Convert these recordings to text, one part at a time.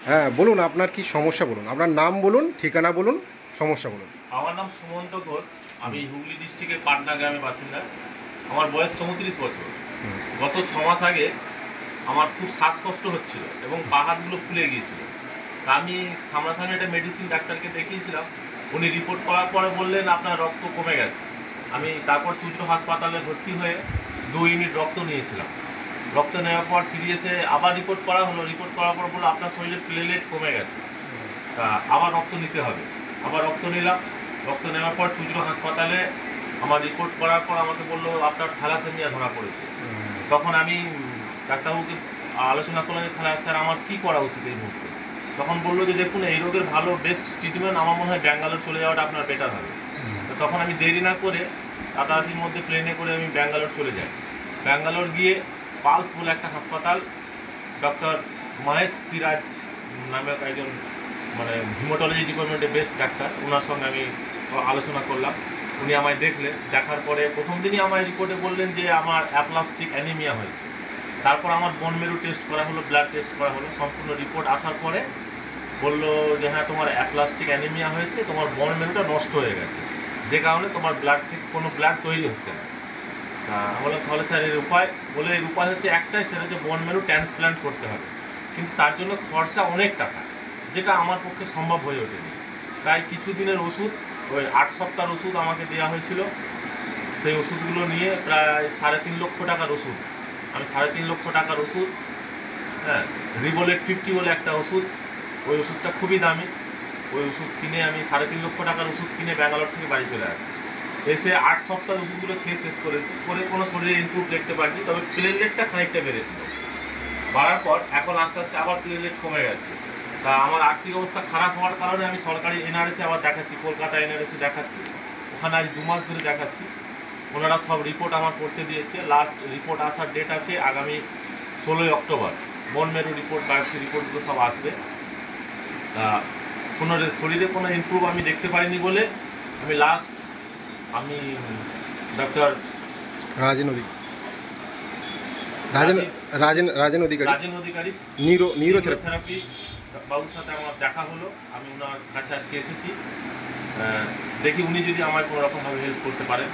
হ্যাঁ, বলুন আপনার কি সমস্যা, বলুন আপনার নাম বলুন, ঠিকানা বলুন, সমস্যা বলুন। আমার নাম সুমন্ত ঘোষ। আমি হুগলি ডিস্ট্রিক্টের পাটনা গ্রামের বাসিন্দা। আমার বয়স 34 বছর। হুম, গত 6 মাস আগে আমার খুব শ্বাসকষ্ট হচ্ছিল এবং পা হাতগুলো ফুলে গিয়েছিল। তা আমি সামনাসামনি একটা মেডিসিন ডাক্তারকে দেখিয়েছিলাম। উনি রিপোর্ট করার পরে বললেন আপনার রক্ত কমে গেছে। আমি তারপর চুঁচুড়া হাসপাতালে ভর্তি হয়ে 2 ইউনিট রক্ত নিয়েছিলাম। রক্ত নেওয়ার পর ফিরে এসে আবার রিপোর্ট করা হলো। রিপোর্ট করার পর বললো আপনার শরীরে প্লেটলেট কমে গেছে, তা আবার রক্ত নিতে হবে। আবার রক্ত নিলাম। রক্ত নেওয়ার পর চুঁচুড়া হাসপাতালে আমার রিপোর্ট করার পর আমাকে বললো আপনার থ্যালাসেমিয়া ধরা পড়েছে। তখন আমি ডাক্তারবাবুকে আলোচনা করলাম যে তাহলে স্যার আমার কী করা উচিত এই মুহূর্তে। তখন বললো যে দেখুন এই রোগের ভালো বেস্ট ট্রিটমেন্ট আমার মনে হয় ব্যাঙ্গালোর চলে যাওয়াটা আপনার বেটার হবে। তো তখন আমি দেরি না করে রাতারাতির মধ্যে প্লেনে করে আমি ব্যাঙ্গালোর চলে যাই। ব্যাঙ্গালোর গিয়ে পালস বলে একটা হাসপাতাল, ডক্টর মহেশ সিরাজ নামক একজন মানে হিমোটোলজি ডিপার্টমেন্টের বেস্ট ডাক্তার, ওনার সঙ্গে আমি আলোচনা করলাম। উনি আমায় দেখলেন। দেখার পরে প্রথম দিনই আমায় রিপোর্টে বললেন যে আমার অ্যাপ্লাস্টিক অ্যানিমিয়া হয়েছে। তারপর আমার বোন মেরু টেস্ট করা হলো, ব্লাড টেস্ট করা হলো। সম্পূর্ণ রিপোর্ট আসার পরে বললো যে হ্যাঁ তোমার অ্যাপ্লাস্টিক অ্যানিমিয়া হয়েছে, তোমার বোন মেরুটা নষ্ট হয়ে গেছে, যে কারণে তোমার ব্লাড থেকে কোনো ব্লাড তৈরি হচ্ছে না। বললাম তাহলে স্যার এর উপায়, বলে এর উপায় হচ্ছে একটাই, সেটা হচ্ছে বোন মেরু ট্রান্সপ্ল্যান্ট করতে হবে। কিন্তু তার জন্য খরচা অনেক টাকা, যেটা আমার পক্ষে সম্ভব হয়ে ওঠেনি। তাই কিছু দিনের ওষুধ, ওই 8 সপ্তাহের ওষুধ আমাকে দেওয়া হয়েছিল। সেই ওষুধগুলো নিয়ে প্রায় 3.5 লক্ষ টাকার ওষুধ, আমি 3.5 লক্ষ টাকার ওষুধ, হ্যাঁ, রিবোলেট 50 বলে একটা ওষুধ, ওই ওষুধটা খুবই দামি। ওই ওষুধ কিনে আমি 3.5 লক্ষ টাকার ওষুধ কিনে ব্যাঙ্গালোর থেকে বাড়ি চলে আসি। এসে 8 সপ্তাহ ওষুধগুলো খেয়ে শেষ করেছি, করে কোনো শরীরে ইমপ্রুভ দেখতে পারিনি। তবে প্লেটলেটটা খানিকটা বেড়েছিল। বাড়ার পর এখন আস্তে আস্তে আবার প্লেটলেট কমে গেছে। তা আমার আর্থিক অবস্থা খারাপ হওয়ার কারণে আমি সরকারি এনআরএসে আবার দেখাচ্ছি, কলকাতা এনআরএসে দেখাচ্ছি। ওখানে আজ 2 মাস ধরে দেখাচ্ছি। ওনারা সব রিপোর্ট আমার করতে দিয়েছে। লাস্ট রিপোর্ট আসার ডেট আছে আগামী 16ই অক্টোবর। বোন মেরু রিপোর্ট, বায়োপসি রিপোর্টগুলো সব আসবে। তা কোনো শরীরে কোনো ইমপ্রুভ আমি দেখতে পারিনি বলে আমি ডক্টর রাজেন অধিকারী, রাজেন রাজেন অধিকারী, রাজেন অধিকারী নিউরোথেরাপি। থেরাপি বাবুর সাথে আমার দেখা হলো। আমি ওনার কাছে আজকে এসেছি। দেখি উনি যদি আমার কোনো রকমভাবে হেল্প করতে পারেন।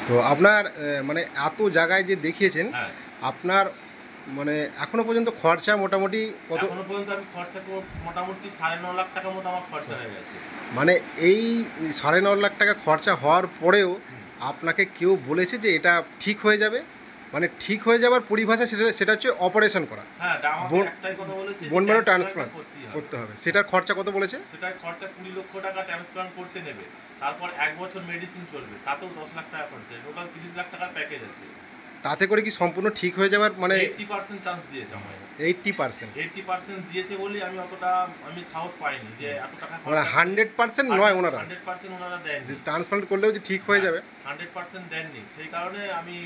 তো আপনার মানে এত জায়গায় যে দেখিয়েছেন, হ্যাঁ, আপনার মানে এখনো পর্যন্ত খরচা মোটামুটি কত? এখনো পর্যন্ত আমি খরচা মোটামুটি 9.5 লাখ টাকার মতো আমার খরচা হয়ে গেছে। মানে এই 9.5 লাখ টাকা খরচা হওয়ার পরেও আপনাকে কেউ বলেছে যে এটা ঠিক হয়ে যাবে? মানে ঠিক হয়ে যাবার পরিভাষা সেটা হচ্ছে অপারেশন করা, হ্যাঁ, আমাকে একটাই কথা বলেছে যে বোন ম্যারো ট্রান্সপ্লান্ট ট্রান্সপ্লান্ট করতে হবে। সেটার খরচা কত বলেছে? সেটার খরচা 20 লক্ষ টাকা ট্রান্সপ্লান্ট করতে নেবে। তারপর 1 বছর মেডিসিন চলবে, তাতেও 10 লাখ টাকা খরচা। টোটাল 30 লাখ টাকার প্যাকেজ আছে। তাতে করে কি সম্পূর্ণ ঠিক হয়ে যাবার মানে 80% চান্স দিয়েছে আমায়। 80%? 80% দিয়েছে বলি আমি অতটা সাহস পাইনি যে এত টাকা মানে 100% নয় ওনারা 100% ওনারা দেননি। যে ট্রান্সপ্লান্ট করলেও যে ঠিক হয়ে যাবে? 100% দেননি। সেই কারণে আমি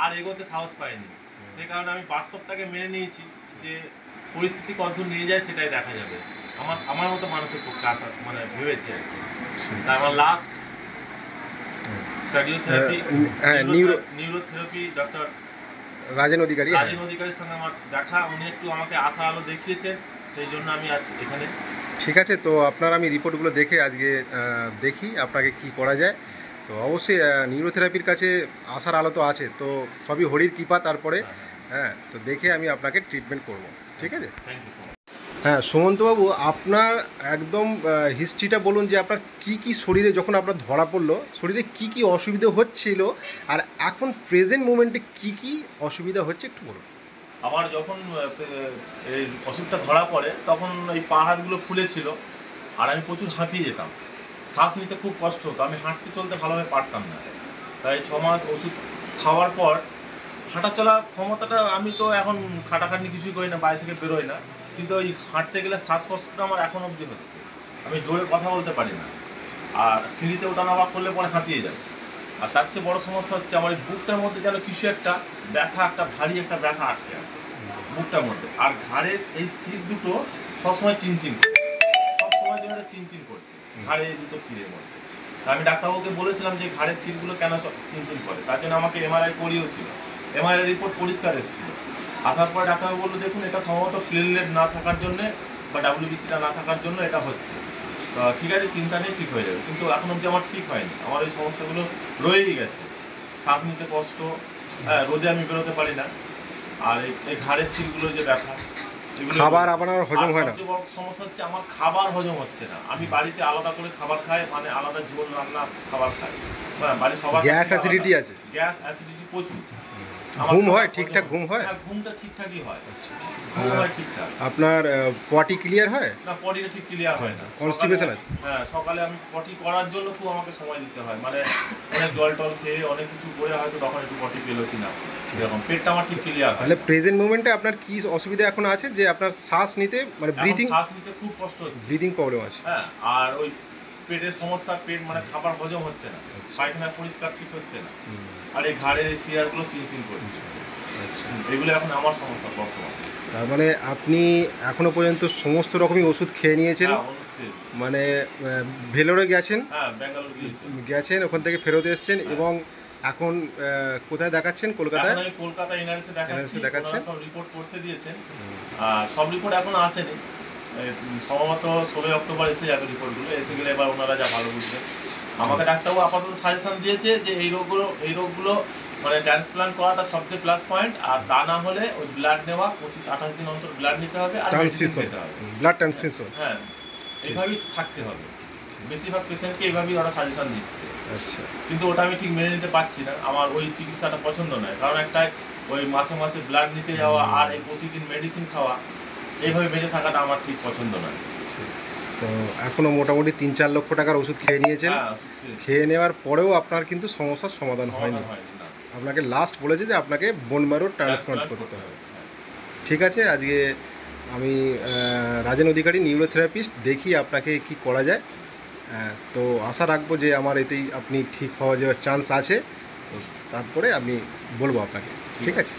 আর এগোতে সাহস পাইনি। সেই কারণে আমি বাস্তবটাকে মেনে নিয়েছি যে পরিস্থিতি কতদূর নিয়ে যায় সেটাই দেখা যাবে। আমার মতো মানুষের পক্ষে আসা ভেবেছি আর কি। তাই আমার লাস্ট কার্ডিওথেরাপি, নিউরোথেরাপি ডক্টর রাজেন অধিকারী। রাজেন অধিকারীর সঙ্গে আমার দেখা। উনি একটু আমাকে আশার আলো দেখিয়েছেন, সেই জন্য আমি আজ এখানে। ঠিক আছে, তো আপনার আমি রিপোর্টগুলো দেখে আজকে দেখি আপনাকে কি করা যায়। তো অবশ্যই নিউরোথেরাপির কাছে আসার আলো তো আছে, তো সবই হরির কৃপা। তারপরে হ্যাঁ, তো দেখে আমি আপনাকে ট্রিটমেন্ট করব। ঠিক আছে? Thank you so much. হ্যাঁ, সুমন্তবাবু আপনার একদম হিস্ট্রিটা বলুন যে আপনার কি কি শরীরে, যখন আপনার ধরা পড়লো শরীরে কি কি অসুবিধা হচ্ছিল, আর এখন প্রেজেন্ট মোমেন্টে কি কি অসুবিধা হচ্ছে একটু বলুন। আমার যখন এই অসুখটা ধরা পড়ে তখন এই পা হাতগুলো ফুলেছিল আর আমি প্রচুর হাঁপিয়ে যেতাম। শ্বাস নিতে খুব কষ্ট হতো, আমি হাঁটতে চলতে ভালোভাবে পারতাম না। তাই 6 মাস ওষুধ খাওয়ার পর হাঁটা চলা ক্ষমতাটা, আমি তো এখন খাটাখাটনি কিছুই করি না, বাড়ি থেকে বেরোই না, কিন্তু ওই হাঁটতে গেলে শ্বাসকষ্টটা আমার এখন অবধি হচ্ছে। আমি জোরে কথা বলতে পারি না, আর সিঁড়িতে ওঠানামা করলে পরে হাঁপিয়ে যায়। আর তার চেয়ে বড় সমস্যা হচ্ছে আমার এই বুকটার মধ্যে যেন কিছু একটা ব্যথা, একটা ভারী একটা ব্যথা আটকে আছে বুকটার মধ্যে। আর ঘাড়ের এই সিট দুটো সবসময় চিনচিন করছে, সবসময় যেন এটা চিনচিন করছে ঘাড়ে এই দুটো সিটের মধ্যে। তা আমি ডাক্তারবাবুকে বলেছিলাম যে ঘাড়ের সিটগুলো কেন চিনচিন করে, তার জন্য আমাকে এমআরআই করিয়েছিল। এমআরআই রিপোর্ট পরিষ্কার এসেছিল। আসার পর ডাক্তারবাবু বললো দেখুন এটা সম্ভবত প্লেটলেট না থাকার জন্যে বা ডাব্লিউবিসিটা না থাকার জন্য এটা হচ্ছে। তো ঠিক আছে, চিন্তা নেই, ঠিক হয়ে যাবে, কিন্তু এখন অবধি আমার ঠিক হয়নি। আমার এই সমস্যাগুলো রয়েই গেছে, শ্বাস নিতে কষ্ট, হ্যাঁ, রোদে আমি বেরোতে পারি না, আর এই ঘাড়ের সিলগুলো যে ব্যথা, এগুলো। খাবার আপনার হজম হয় না? সবচেয়ে বড় সমস্যা হচ্ছে আমার খাবার হজম হচ্ছে না। আমি বাড়িতে আলাদা করে খাবার খাই, মানে আলাদা ঝোল রান্না খাবার খাই, হ্যাঁ, বাড়ির সবার গ্যাস অ্যাসিডিটি আছে? গ্যাস অ্যাসিডিটি প্রচুর। ঘুম হয় ঠিকঠাক? ঘুম হয়? হ্যাঁ, ঘুমটা ঠিকঠাকই হয়, ঘুম হয় ঠিকঠাক। আপনার পটি ক্লিয়ার হয় না, পটিটা ঠিক ক্লিয়ার হয় না। কনস্টিপেশন আছে? হ্যাঁ, সকালে আমি পটি করার জন্য খুব আমাকে সময় দিতে হয়, মানে অনেক জল টল খেয়ে অনেক কিছু করে হয়তো তখন একটু পটি পেলো কিনা, এরকম। পেটটা আমার ঠিক ক্লিয়ার হয়। তাহলে প্রেজেন্ট মোমেন্টে আপনার কি অসুবিধা এখন আছে, যে আপনার শ্বাস নিতে মানে এখন ব্রিদিং শ্বাস নিতে খুব কষ্ট হচ্ছে, ব্রিদিং প্রবলেম আছে? হ্যাঁ, আর ওই পেটের সমস্যা, পেট মানে খাবার হজম হচ্ছে না, পায়খানা পরিষ্কার ঠিক হচ্ছে না, আর এই ঘাড়ের এই শিরাগুলো চিনচিন করছে। আচ্ছা, এগুলো এখন আমার সমস্যা বর্তমানে। তার মানে আপনি এখনো পর্যন্ত সমস্ত রকমই ওষুধ খেয়ে নিয়েছেন? হ্যাঁ, অনুরোধ পেয়েছি। মানে ভেলোরে গেছেন, হ্যাঁ, ব্যাঙ্গালোর গিয়েছি। ওখান থেকে ফেরত এসেছেন, এবং এখন কোথায় দেখাচ্ছেন? কলকাতায়? এখন আমি কলকাতা এনআরএসে দেখাচ্ছি, দেখাচ্ছেন? ওনারা সব রিপোর্ট করতে দিয়েছেন, আর সব রিপোর্ট এখনো আসেনি। সম্ভবত 16 অক্টোবর এসে যাবে রিপোর্টগুলো, এসে গেলে এবার ওনারা যা ভালো বুঝবেন। আমাকে ডাক্তারবাবু আপাতত সাজেশন দিয়েছে যে এই রোগগুলো মানে ট্রান্সপ্লান্ট করাটা সবচেয়ে প্লাস পয়েন্ট, আর তা না হলে ওই ব্লাড নেওয়া 25-28 দিন অন্তর ব্লাড নিতে হবে, আর মেডিসিন ট্রান্সফিউশন, খেতে হবে। Blood transfusion. হ্যাঁ, এইভাবেই থাকতে হবে। বেশিরভাগ পেশেন্টকে এইভাবেই ওরা সাজেশন দিচ্ছে, আচ্ছা, কিন্তু ওটা আমি ঠিক মেনে নিতে পারছি না। আমার ওই চিকিৎসাটা পছন্দ নয়, কারণ একটা ওই মাসে মাসে ব্লাড নিতে যাওয়া আর এই প্রতিদিন মেডিসিন খাওয়া, এইভাবে বেঁচে থাকাটা আমার ঠিক পছন্দ নয়। তো এখনো মোটামুটি 3-4 লক্ষ টাকার ওষুধ খেয়ে নিয়েছেন। হ্যাঁ, ওষুধ খেয়েছি। খেয়ে নেওয়ার পরেও আপনার কিন্তু সমস্যার সমাধান হয়নি। সমাধান হয়নি, না। আপনাকে লাস্ট বলেছে যে আপনাকে বোন ম্যারো ট্রান্সপ্লান্ট করতে হবে। ঠিক আছে, আজকে আমি রাজেন অধিকারী, নিউরোথেরাপিস্ট, দেখি আপনাকে কি করা যায়। তো আশা রাখবো যে আমার এতেই আপনি ঠিক হওয়া যাওয়ার চান্স আছে। তো তারপরে আমি বলবো আপনাকে। ঠিক আছে?